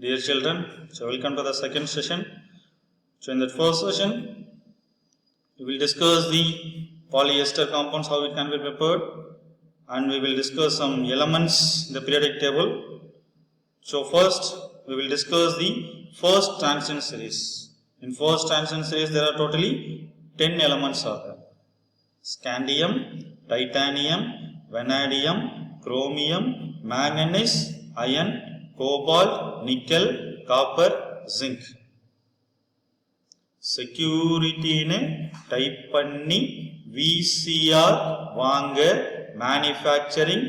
Dear children, so welcome to the second session. So in that first session, we will discuss the polyester compounds, how it can be prepared, and we will discuss some elements in the periodic table. So first, we will discuss the first transition series. In first transition series, there are totally 10 elements are there. Scandium, titanium, vanadium, chromium, manganese, iron, cobalt, nickel, copper, zinc. Security ne type panni VCR வாங்க manufacturing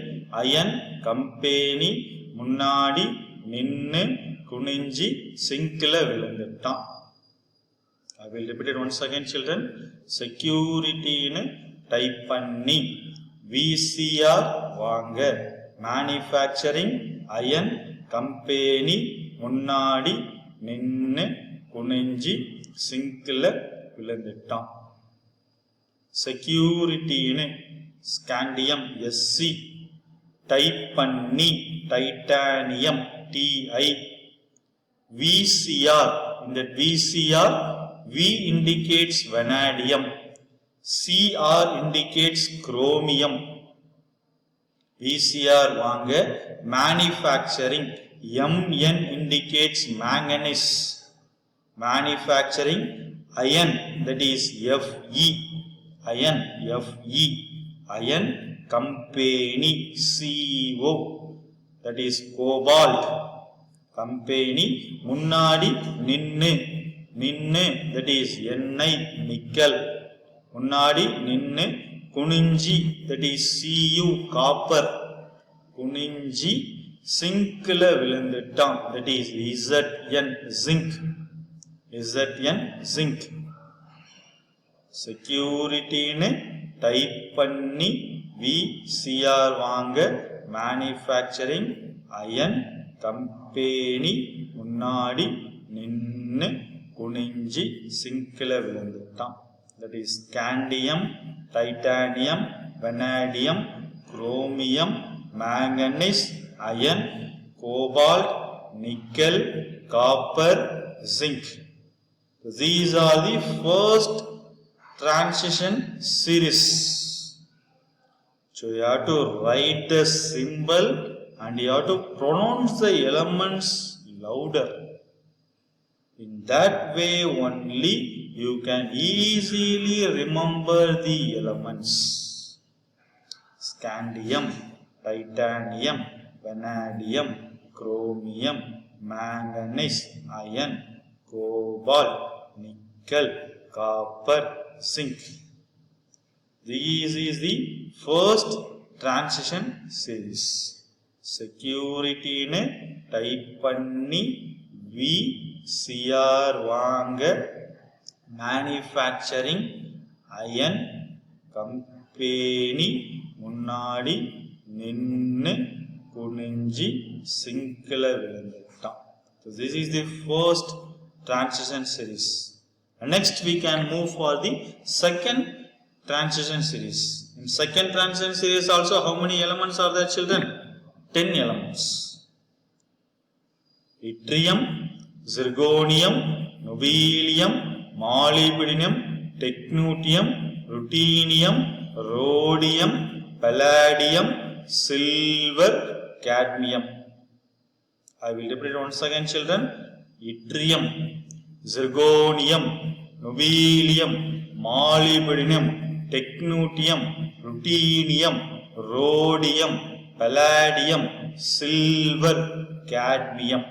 iron company முன்னாடி நின்னு குனிஞ்சி சிங்க்ல விழுந்துட்டான். I will repeat it once again, children. Security ne type panni VCR வாங்க manufacturing iron company முன்னாடி நின்னு குனிஞ்சி சிங்க்ல விழுந்துட்டான். செக்யூரிட்டின்னு scandium SC, type பண்ணி titanium TI, VCR, in that VCR V indicates vanadium, CR indicates chromium. VCR வாங்க manufacturing, MN indicates manganese, manufacturing iron, that is FE, iron FE, iron company CO, that is cobalt company முன்னாடி நின்னு நின்னு, that is NI, nickel முன்னாடி நின்னு குனிஞ்சி, that is CU, copper குனிஞ்சி சிங்க்ல விழுந்துட்டான், that is ZN, zinc, ZN, zinc. செக்யூரிட்டின்னு type பண்ணி VCR வாங்க manufacturing iron company முன்னாடி நின்னு குனிஞ்சி சிங்க்ல விழுந்துட்டான், that is scandium, titanium, vanadium, chromium, manganese, iron, cobalt, nickel, copper, zinc. So these are the first transition series. So you have to write the symbol and you have to pronounce the elements louder. In that way only you can easily remember the elements. Scandium, titanium, vanadium, chromium, manganese, iron, cobalt, nickel, copper, zinc. This is the first transition series. Security ne type panni VCR வாங்க manufacturing iron company முன்னாடி நின்னு குனிஞ்சி சிங்க்ல விழுந்துட்டான். So this is the first transition series. Next we can move for the second transition series. In second transition series also, how many elements are there, children? 10 elements. Yttrium, zirconium, nobelium, molybdenum, technetium, ruthenium, rhodium, palladium, silver, cadmium. I will repeat it once again, children. Yttrium, zirconium, nobelium, molybdenum, technetium, ruthenium, rhodium, palladium, silver, cadmium.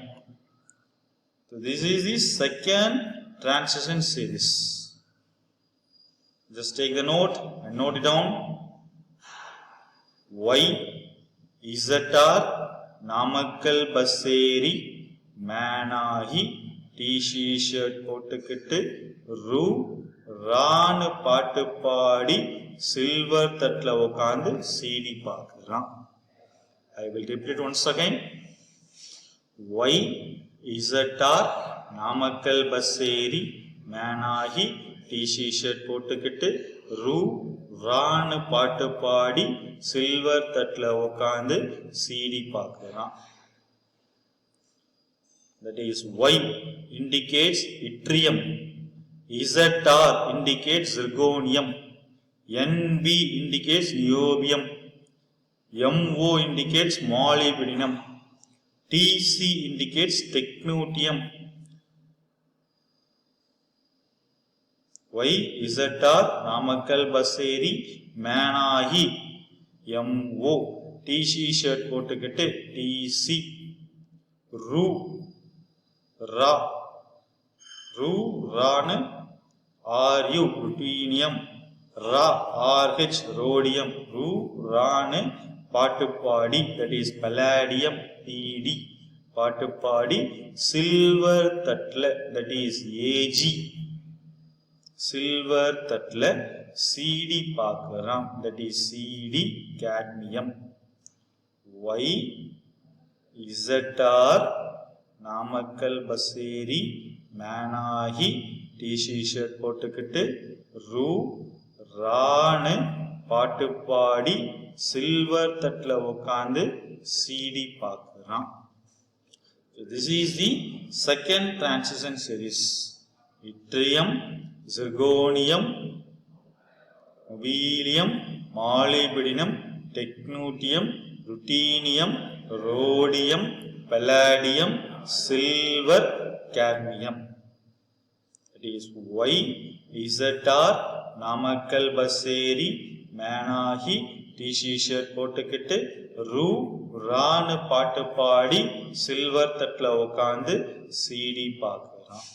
So this is the second transition series. Just take the note and note it down. Y, ZR, Namakkal bus ஏறி மேனாகி T-shirt போட்டுக்கிட்டு ரான்னு பாட்டு பாடி silver தட்டில் உட்காந்து CD பார்க்குறான். I will repeat it once again. Y, ZR, Namakkal bus ஏறி மேனாகி T-shirt போட்டுக்கிட்டு ரான்னு பாட்டு பாடி silver தட்டில் உட்காந்து CD பார்க்குறான். that is Y indicates yttrium, ZR indicates zirconium, NB indicates niobium, MO indicates molybdenum, TC indicates technetium. Y, ZR, Namakkal Baseri, Manahi, MO, TC shirt போட்டுக்கிட்டு TC, RA, RAனு RU, ruthenium, RH, rhodium, RAனு பாட்டுப்பாடி, that is palladium, PD, பாட்டுப்பாடி, silver தட்ல, that is AG, silver தட்ல CD பார்க்கலாம், that is CD, cadmium. Y, ZR, Namakkal Baseri, Manahi, TC shirt போட்டுக்கிட்டு ரானு பாட்டுப்பாடி silver தட்ல உட்கார்ந்து CD பார்க்கலாம். So this is the second transition series. Yttrium, zirconium, niobium, molybdenum, technetium, ruthenium, rhodium, palladium, silver, cadmium. That is Y, ZR, Namakkal Baseri, Manahi, TC shirt போட்டுக்கிட்டு ரானு பாட்டு பாடி silver தட்ல உட்கார்ந்து CD பார்க்கலாம்.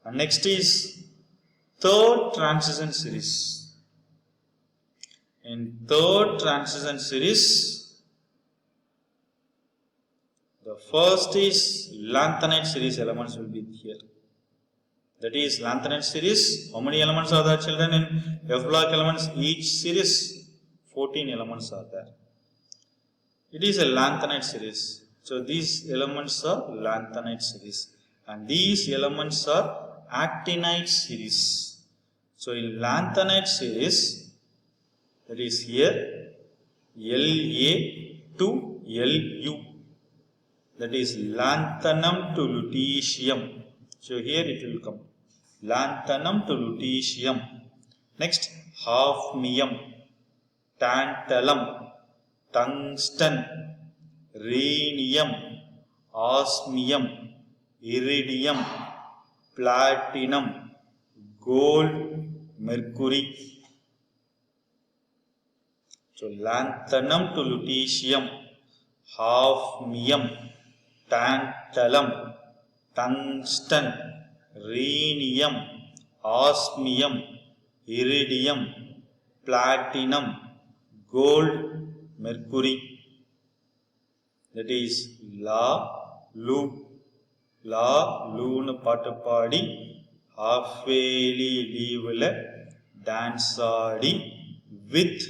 And next is third transition series. In third transition series, the first is lanthanide series elements will be here. That is lanthanide series. How many elements are there, children? In F block elements, each series 14 elements are there. It is a lanthanide series. So these elements are lanthanide series, and these elements are actinide series. So in lanthanide series, that is here La to Lu, that is lanthanum to lutetium. So here it will come lanthanum to lutetium. Next, hafnium, tantalum, tungsten, rhenium, osmium, iridium, platinum, gold, mercury. So lanthanum to lutetium, hafnium, tantalum, tungsten, rhenium, osmium, iridium, platinum, gold, mercury. That is La, Lu, La, Lu'nu பாட்டு பாடி half-yearly leave-ல dance Aadi with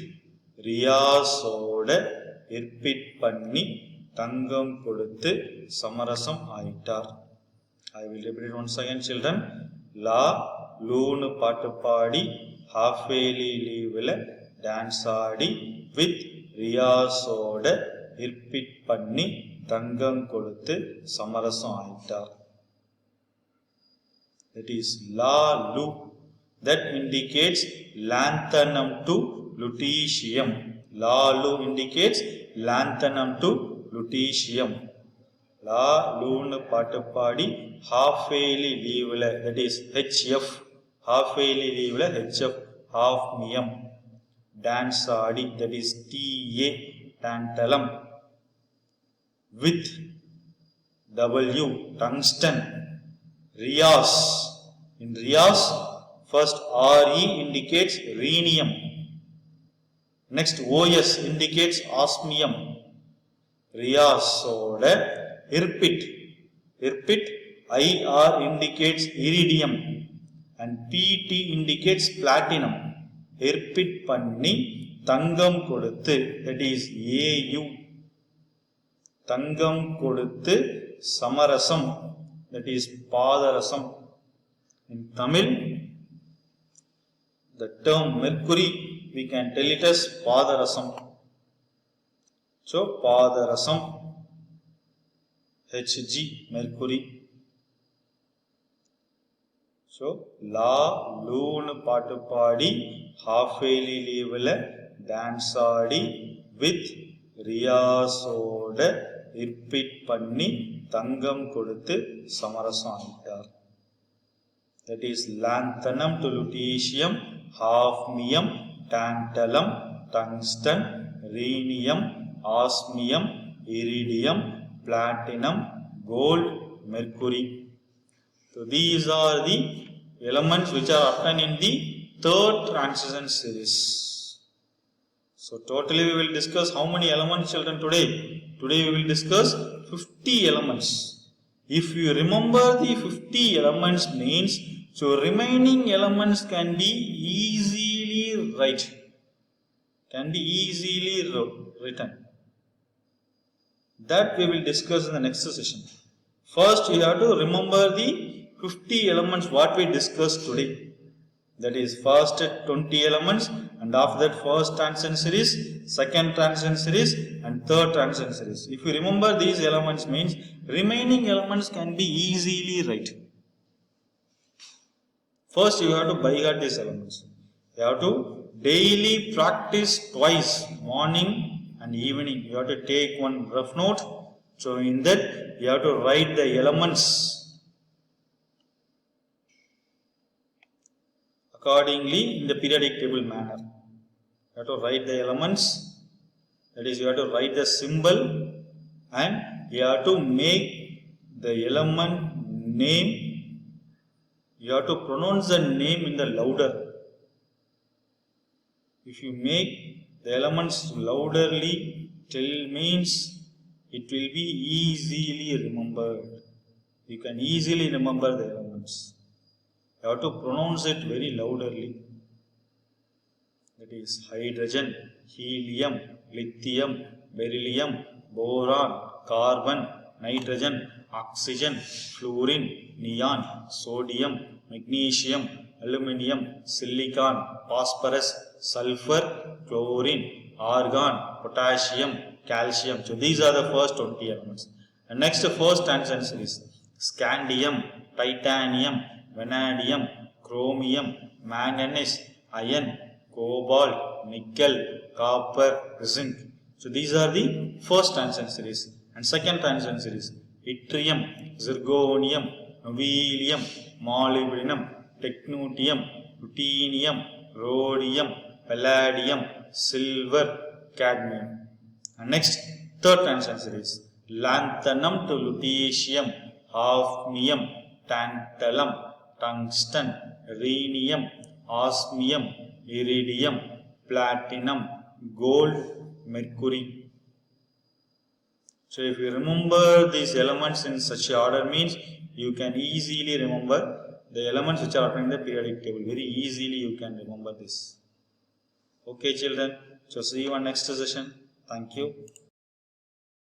ரியாஸோட repeat பண்ணி தங்கம் கொடுத்து சமரசம் ஆயிட்டார். I will repeat it once again, children. La, Lu'nu பாட்டு பாடி half-yearly leave-ல dance Aadi with ரியாஸோட repeat பண்ணி தங்கம் கொடுத்து சமரசம் ஆயிட்டார். That is La, Lu. That indicates lanthanum to lutetium. La, Lu indicates lanthanum to lutetium. La, Lu'nu பாட்டு பாடி half-yearly leave-ல, that is HF, half-yearly leave-ல HF, hafnium, dance Aadi, that is Ta, tantalum, with W, tungsten, Rias. In Rias, first Re indicates rhenium. Next OS indicates osmium. Rias oda irpit. Irpit, IR indicates iridium. And PT indicates platinum. Irpit panni தங்கம் கொடுத்து, that is AU. தங்கம் கொடுத்து சமரசம், that is பாதரசம். In Tamil, the term mercury, we can tell it as பாதரசம். So பாதரசம், Hg, mercury. So la loonu paatu paadi half yearly leave la dance aadi with riyasoda repeat panni thangam koduthu samarasam aayittar. That is lanthanum to lutetium, hafnium, tantalum, tungsten, rhenium, osmium, iridium, platinum, gold, mercury. So these are the elements which are obtained in the third transition series. So totally we will discuss how many elements, children, today? Today we will discuss 50 elements. If you remember the 50 elements means, so remaining elements can be easily written. That we will discuss in the next session. First you have to remember the 50 elements what we discussed today. That is first 20 elements, and after that first transition series, second transition series, and third transition series. If you remember these elements means, remaining elements can be easily written. First you have to by heart these elements. You have to daily practice twice, morning and evening. You have to take one rough note. So in that you have to write the elements accordingly in the periodic table manner. You have to write the elements, that is you have to write the symbol, and you have to make the element name, you have to pronounce the name in the louder. If you make the elements louderly, till means it will be easily remembered. You can easily remember the elements. You have to pronounce it very louderly. That is hydrogen, helium, lithium, beryllium, boron, carbon, nitrogen, oxygen, fluorine, neon, sodium, magnesium, aluminium, silicon, phosphorus, sulfur, chlorine, argon, potassium, calcium. So these are the first 20 elements. And next first transition series: scandium, titanium, vanadium, chromium, manganese, iron, cobalt, nickel, copper, zinc. So these are the first transition series. And second transition series: yttrium, zirconium, nobelium, molybdenum, technetium, ruthenium, rhodium, palladium, silver, cadmium. And next third transition series: lanthanum to lutetium, hafnium, tantalum, tungsten, rhenium, osmium, iridium, platinum, gold, mercury. So if you remember these elements in such order means, you can easily remember the elements which are in the periodic table. Very easily you can remember this. Okay children, so see you on next session. Thank you.